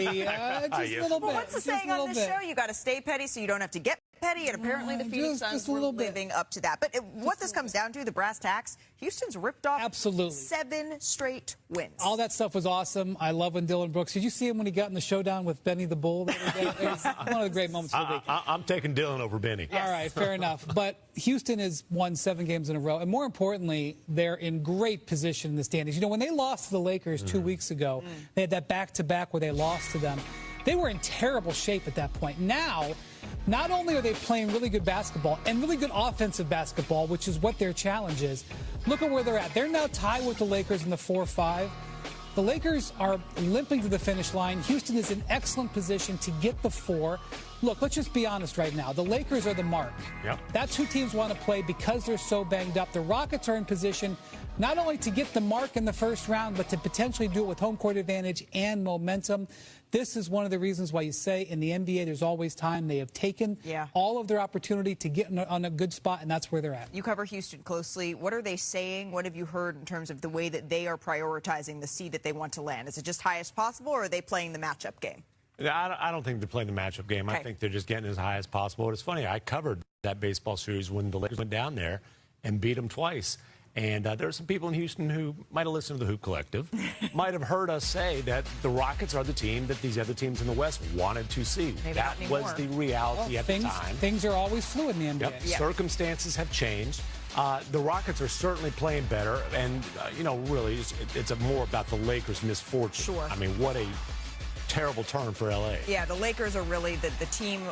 Just a little bit. Well, what's the saying on this show? You got to stay petty so you don't have to get petty, and apparently the Phoenix Suns were living up to that. But what this comes down to, the brass tacks, Houston's ripped off 7 straight wins. All that stuff was awesome. I love when Dylan Brooks. Did you see him when he got in the showdown with Benny the Bull the other day? It was one of the great moments of the week. I'm taking Dylan over Benny. Yes. All right, fair enough. But Houston has won 7 games in a row, and more importantly, they're in great position in the standings. You know, when they lost to the Lakers 2 weeks ago, they had that back-to-back where they lost to them. They were in terrible shape at that point. Now, not only are they playing really good basketball and really good offensive basketball, which is what their challenge is, look at where they're at. They're now tied with the Lakers in the 4-5. The Lakers are limping to the finish line. Houston is in excellent position to get the 4. Look, let's just be honest right now. The Lakers are the mark. Yep. That's who teams want to play because they're so banged up. The Rockets are in position not only to get the mark in the first round, but to potentially do it with home court advantage and momentum. This is one of the reasons why you say in the NBA there's always time. They have taken all of their opportunity to get on a good spot, and that's where they're at. You cover Houston closely. What are they saying? What have you heard in terms of the way that they are prioritizing the seed that they want to land? Is it just highest possible, or are they playing the matchup game? I don't think they're playing the matchup game. I think they're just getting as high as possible. It's funny, I covered that baseball series when the Lakers went down there and beat them twice. And there are some people in Houston who might have listened to the Hoop Collective, might have heard us say that the Rockets are the team that these other teams in the West wanted to see. That was the reality at the time. Things are always fluid in the NBA. Yep. Circumstances have changed. The Rockets are certainly playing better. And, you know, really, it's more about the Lakers' misfortune. Sure. I mean, what a terrible turn for L.A. Yeah, the Lakers are really the team,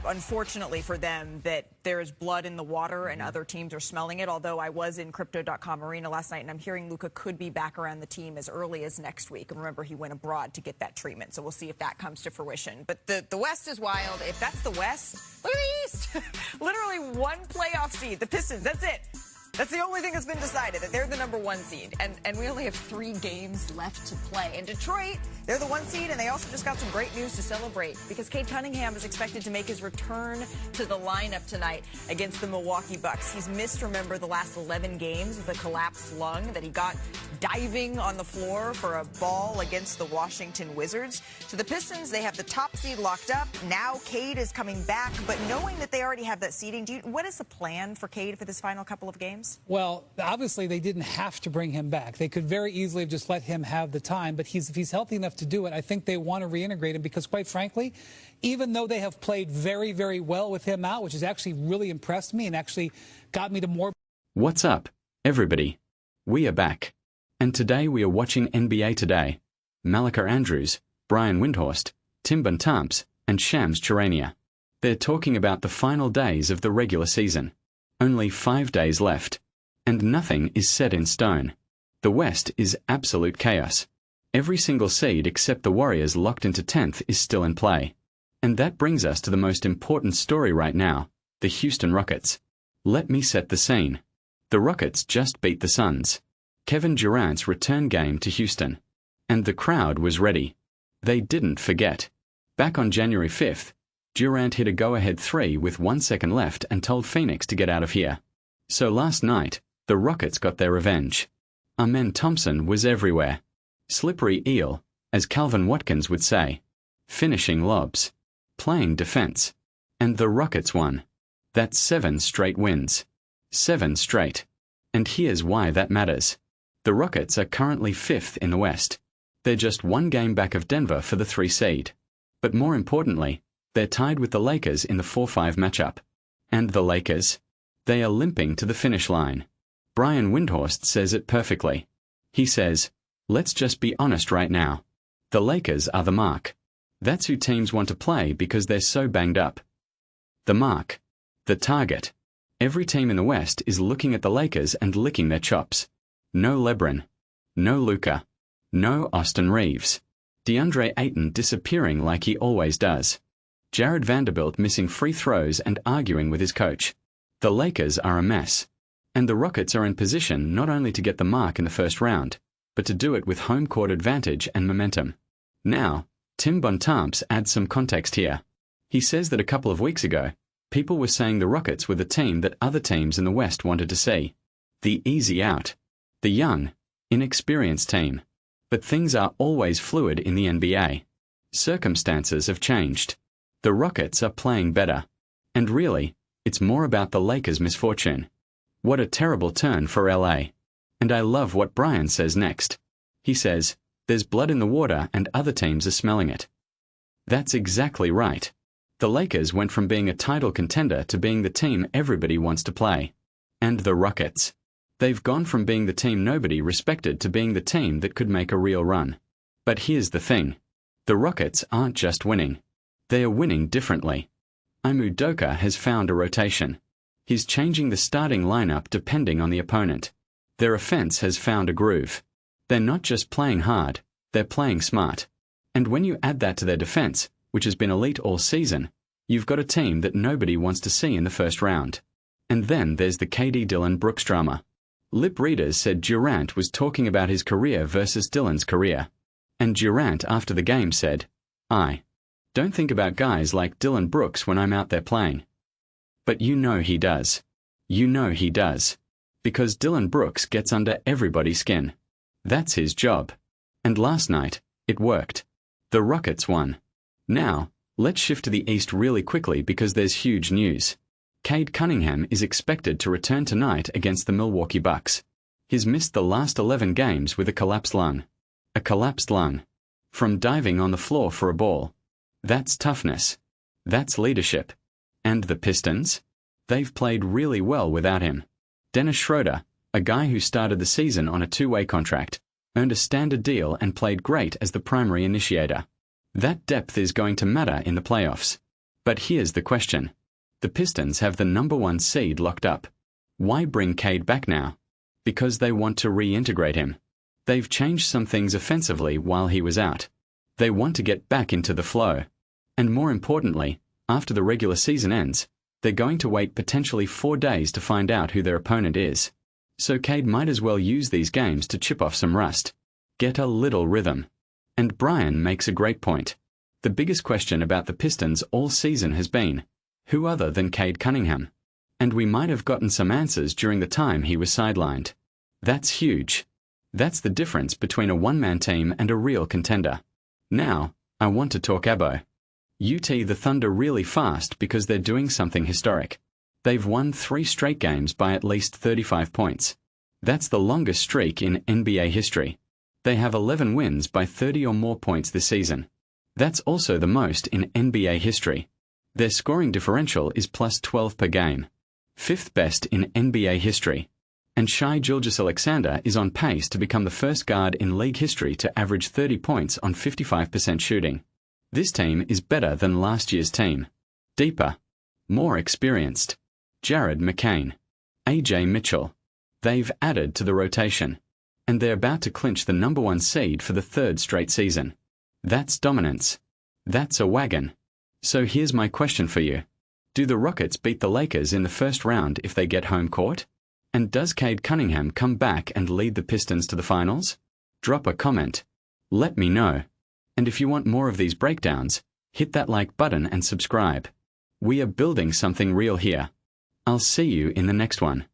unfortunately for them, that there is blood in the water and other teams are smelling it. Although I was in Crypto.com Arena last night, and I'm hearing Luka could be back around the team as early as next week. And remember, he went abroad to get that treatment, so we'll see if that comes to fruition. But the West is wild. If that's the West, look at the East. Literally one playoff seed, the Pistons, that's it. That's the only thing that's been decided, that they're the #1 seed. And we only have 3 games left to play. And Detroit, they're the 1 seed, and they also just got some great news to celebrate because Cade Cunningham is expected to make his return to the lineup tonight against the Milwaukee Bucks. He's missed, remember, the last 11 games with a collapsed lung that he got diving on the floor for a ball against the Washington Wizards. So the Pistons, they have the top seed locked up. Now Cade is coming back, but knowing that they already have that seeding, what is the plan for Cade for this final couple of games? Well, obviously they didn't have to bring him back. They could very easily have just let him have the time, but if he's healthy enough to do it, I think they want to reintegrate him because, quite frankly, even though they have played very, very well with him out, which has actually really impressed me and actually got me to more... What's up, everybody? We are back. And today we are watching NBA Today. Malika Andrews, Brian Windhorst, Tim Bontemps, and Shams Charania. They're talking about the final days of the regular season. Only 5 days left. And nothing is set in stone. The West is absolute chaos. Every single seed except the Warriors locked into 10th is still in play. And that brings us to the most important story right now, the Houston Rockets. Let me set the scene. The Rockets just beat the Suns. Kevin Durant's return game to Houston. And the crowd was ready. They didn't forget. Back on January 5th, Durant hit a go-ahead 3 with 1 second left and told Phoenix to get out of here. So last night, the Rockets got their revenge. Amen Thompson was everywhere. Slippery eel, as Calvin Watkins would say. Finishing lobs. Playing defense. And the Rockets won. That's 7 straight wins. 7 straight. And here's why that matters. The Rockets are currently 5th in the West. They're just 1 game back of Denver for the 3 seed. But more importantly, they're tied with the Lakers in the 4-5 matchup. And the Lakers? They are limping to the finish line. Brian Windhorst says it perfectly. He says, let's just be honest right now. The Lakers are the mark. That's who teams want to play because they're so banged up. The mark. The target. Every team in the West is looking at the Lakers and licking their chops. No LeBron. No Luka. No Austin Reeves. DeAndre Ayton disappearing like he always does. Jared Vanderbilt missing free throws and arguing with his coach. The Lakers are a mess. And the Rockets are in position not only to get the mark in the first round, but to do it with home court advantage and momentum. Now, Tim Bontemps adds some context here. He says that a couple of weeks ago, people were saying the Rockets were the team that other teams in the West wanted to see. The easy out. The young, inexperienced team. But things are always fluid in the NBA. Circumstances have changed. The Rockets are playing better. And really, it's more about the Lakers' misfortune. What a terrible turn for LA. And I love what Brian says next. He says, there's blood in the water and other teams are smelling it. That's exactly right. The Lakers went from being a title contender to being the team everybody wants to play. And the Rockets. They've gone from being the team nobody respected to being the team that could make a real run. But here's the thing. The Rockets aren't just winning. They are winning differently. Ime Udoka has found a rotation. He's changing the starting lineup depending on the opponent. Their offense has found a groove. They're not just playing hard, they're playing smart. And when you add that to their defense, which has been elite all season, you've got a team that nobody wants to see in the first round. And then there's the KD Dillon Brooks drama. Lip readers said Durant was talking about his career versus Dillon's career. And Durant after the game said, I don't think about guys like Dillon Brooks when I'm out there playing. But you know he does. You know he does. Because Dillon Brooks gets under everybody's skin. That's his job. And last night, it worked. The Rockets won. Now, let's shift to the East really quickly because there's huge news. Cade Cunningham is expected to return tonight against the Milwaukee Bucks. He's missed the last 11 games with a collapsed lung. A collapsed lung. From diving on the floor for a ball. That's toughness. That's leadership. And the Pistons? They've played really well without him. Dennis Schroeder, a guy who started the season on a two-way contract, earned a standard deal and played great as the primary initiator. That depth is going to matter in the playoffs. But here's the question. The Pistons have the #1 seed locked up. Why bring Cade back now? Because they want to reintegrate him. They've changed some things offensively while he was out. They want to get back into the flow. And more importantly, after the regular season ends, they're going to wait potentially 4 days to find out who their opponent is. So Cade might as well use these games to chip off some rust. Get a little rhythm. And Brian makes a great point. The biggest question about the Pistons all season has been, who other than Cade Cunningham? And we might have gotten some answers during the time he was sidelined. That's huge. That's the difference between a one-man team and a real contender. Now, I want to talk ABO. UT the Thunder really fast because they're doing something historic. They've won 3 straight games by at least 35 points. That's the longest streak in NBA history. They have 11 wins by 30 or more points this season. That's also the most in NBA history. Their scoring differential is plus 12 per game. 5th best in NBA history. And Shai Gilgeous-Alexander is on pace to become the first guard in league history to average 30 points on 55% shooting. This team is better than last year's team. Deeper. More experienced. Jared McCain. AJ Mitchell. They've added to the rotation. And they're about to clinch the #1 seed for the 3rd straight season. That's dominance. That's a wagon. So here's my question for you. Do the Rockets beat the Lakers in the first round if they get home court? And does Cade Cunningham come back and lead the Pistons to the finals? Drop a comment. Let me know. And if you want more of these breakdowns, hit that like button and subscribe. We are building something real here. I'll see you in the next one.